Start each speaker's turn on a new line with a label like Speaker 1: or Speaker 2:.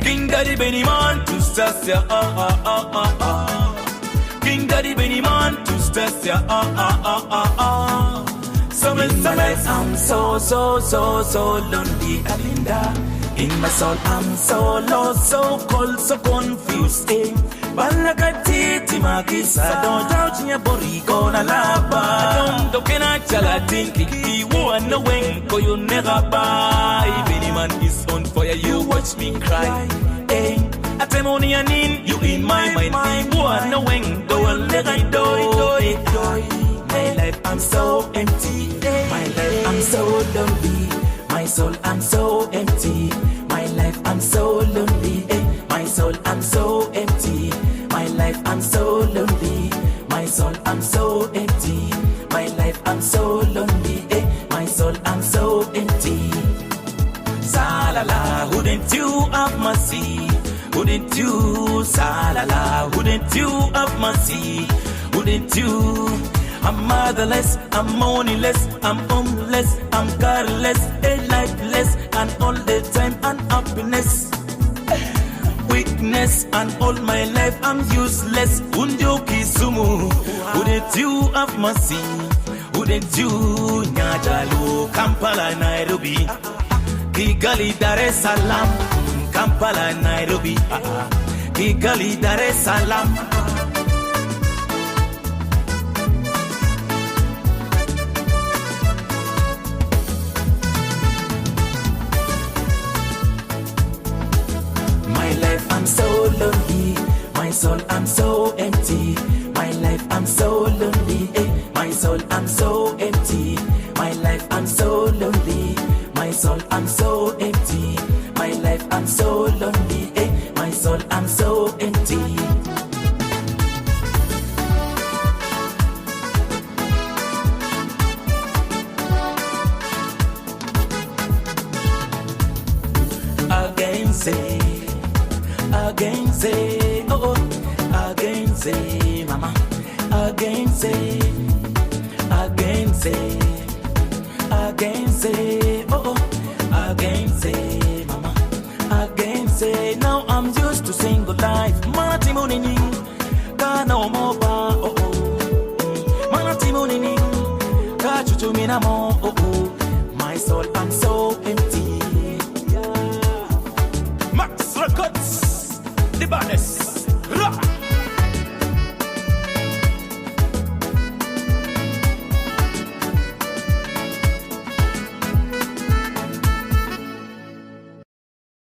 Speaker 1: King Daddy Beniman to stress ya, King Daddy Beniman to stress ya, In my life I'm so lonely, Aringa. In my soul I'm so lost, so cold, so confused, Balakati makisa, don't doubt in your body, gonna lava. Don't can chala tinky, you want no wing, go you never buy. Beniman is on fire, you watch me cry. At the morning and in, you in my mind, you want no wing, do a little do. My life I'm so empty, my life I'm so lonely, my soul I'm so empty, my life I'm so lonely, my soul I'm so empty, my life I'm so lonely, my soul I'm so empty, my life I'm so lonely, my soul I'm so empty. Salala, wouldn't you have mercy? Wouldn't you, Salala, wouldn't you have mercy? Wouldn't you? I'm motherless, I'm moneyless, I'm homeless, I'm careless, lifeless, and all the time unhappiness, weakness, and all my life I'm useless. Unjoki sumu, wouldn't you have mercy? Wouldn't you, Nyajalo, Kampala, Nairobi, Kigali, Dar es Salaam, Kampala, Nairobi, Kigali, Dar es Salaam. I'm so lonely, my soul I'm so empty, my life I'm so lonely, my soul I'm so empty, my life I'm so lonely, my soul I'm so empty, my life I'm so lonely, my soul I'm so empty. Again say, oh, again say, mama, again say, again say, again say, oh, again say, mama, again say. Now I'm used to single life. Manati munini, kana moba, oh oh. Manati munini, kachuchu minamo, oh oh. My soul I'm so empty. Max Records. The baddest.